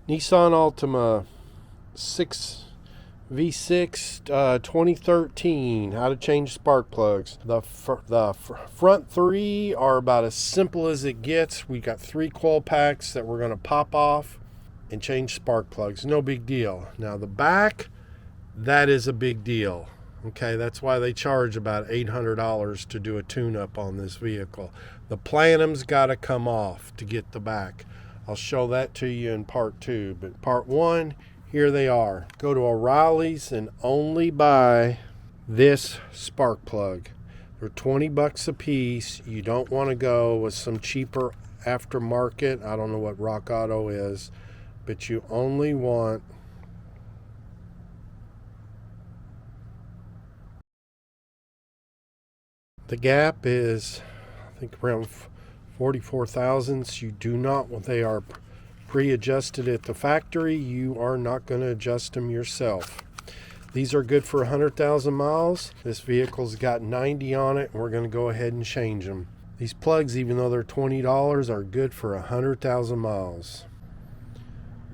Nissan Altima 6 V6 2013. How to change spark plugs. The front three are about as simple as it gets. We got 3 coil packs that we're going to pop off and change spark plugs. No big deal. Now the back, that is a big deal. Okay, that's why they charge about $800 to do a tune-up on this vehicle. The plenum's got to come off to get the back. I'll show that to you in part 2. But part 1, here they are. Go to O'Reilly's and only buy this spark plug. They're $20 a piece. You don't want to go with some cheaper aftermarket. I don't know what Rock Auto is, but you only want the gap is, I think, around 44 thousandths. You do not, they are pre-adjusted at the factory. You are not going to adjust them yourself. These are good for 100,000 miles. This vehicle's got 90 on it, and we're going to go ahead and change them. These plugs, even though they're $20, are good for 100,000 miles.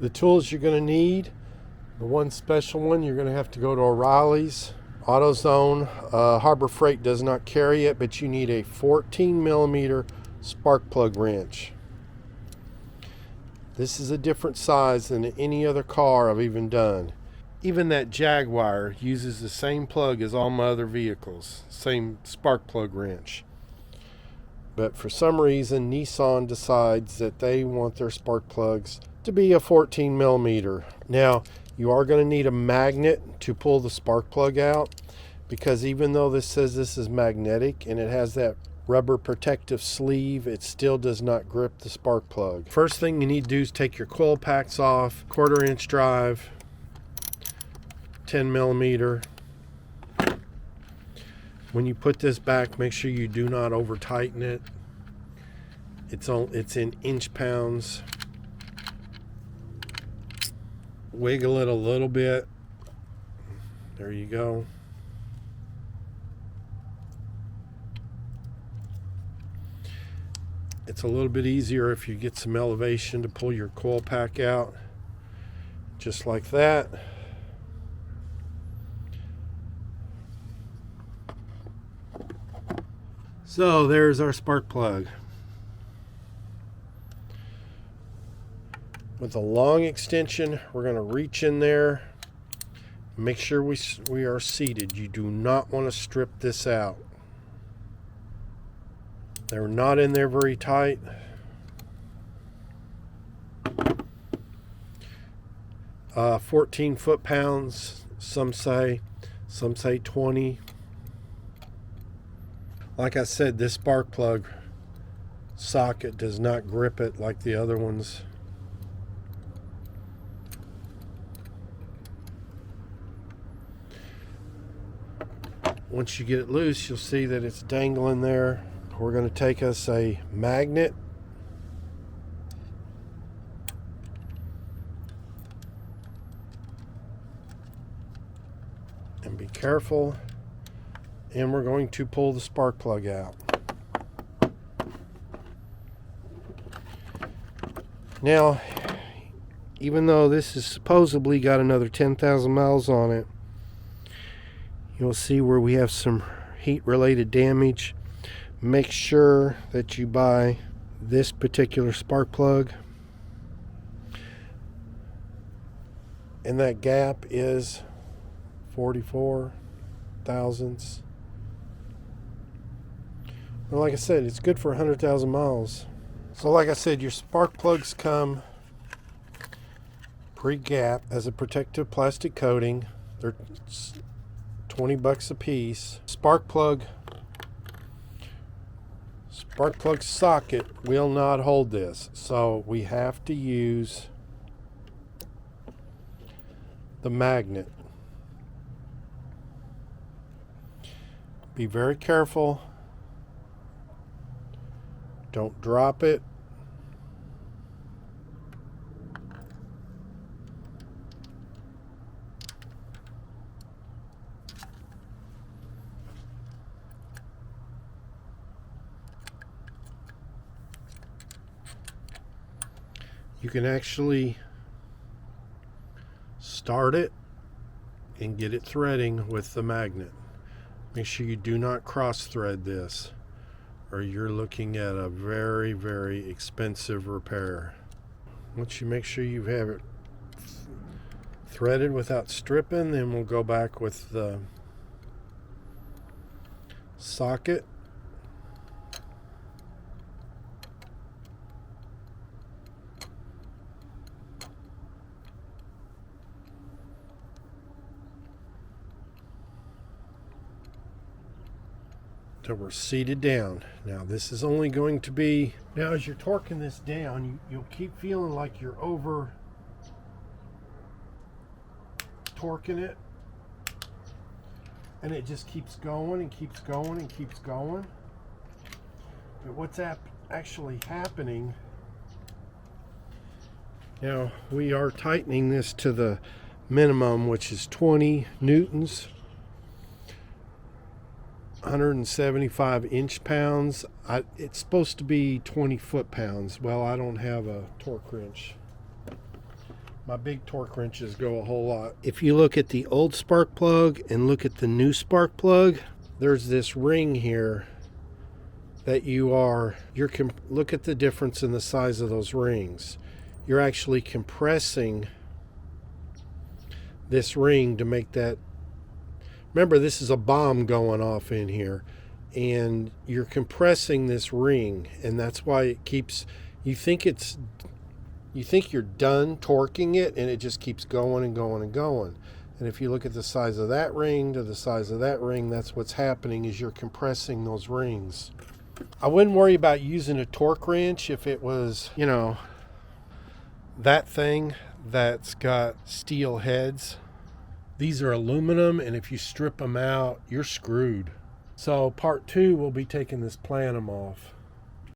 The tools you're going to need, the one special one, you're going to have to go to O'Reilly's. AutoZone. Harbor Freight does not carry it, but you need a 14 millimeter spark plug wrench. This is a different size than any other car I've even done. Even that Jaguar uses the same plug as all my other vehicles, same spark plug wrench. But for some reason, Nissan decides that they want their spark plugs to be a 14 millimeter. Now, you are going to need a magnet to pull the spark plug out, because even though this says this is magnetic and it has that rubber protective sleeve, it still does not grip the spark plug. First thing you need to do is take your coil packs off. 1/4 inch drive, 10 millimeter. When you put this back, make sure you do not over tighten it. It's in inch pounds. Wiggle it a little bit. There you go. It's a little bit easier if you get some elevation to pull your coil pack out. Just like that. So there's our spark plug. With a long extension, we're going to reach in there. Make sure we are seated. You do not want to strip this out. They're not in there very tight. Uh, 14 foot-pounds, some say 20. Like I said, this spark plug socket does not grip it like the other ones. Once you get it loose, you'll see that it's dangling there. We're going to take us a magnet. And be careful. And we're going to pull the spark plug out. Now, even though this has supposedly got another 10,000 miles on it, you'll see where we have some heat-related damage. Make sure that you buy this particular spark plug. And that gap is 44 thousandths. Well, like I said, it's good for 100,000 miles. So like I said, your spark plugs come pre-gap as a protective plastic coating. They're $20 a piece. Spark plug socket will not hold this, so we have to use the magnet. Be very careful. Don't drop it. You can actually Start it and get it threading with the magnet. Make sure you do not cross thread this, or you're looking at a very, very expensive repair. Once you make sure you have it threaded without stripping, then we'll go back with the socket. So we're seated down. Now this is only going to be, now as you're torquing this down, you'll keep feeling like you're over torquing it, and it just keeps going and keeps going and keeps going. But what's actually happening, now we are tightening this to the minimum, which is 20 newtons, 175 inch-pounds. It's supposed to be 20 foot-pounds. Well, I don't have a torque wrench. My big torque wrenches go a whole lot. If you look at the old spark plug and look at the new spark plug, there's this ring here that look at the difference in the size of those rings. You're actually compressing this ring to make that. Remember, this is a bomb going off in here, and you're compressing this ring, and that's why it keeps, you think you're done torquing it, and it just keeps going and going and going. And if you look at the size of that ring to the size of that ring, that's what's happening, is you're compressing those rings. I wouldn't worry about using a torque wrench if it was, that thing that's got steel heads. These are aluminum, and if you strip them out, you're screwed. So part 2, we'll be taking this plenum off.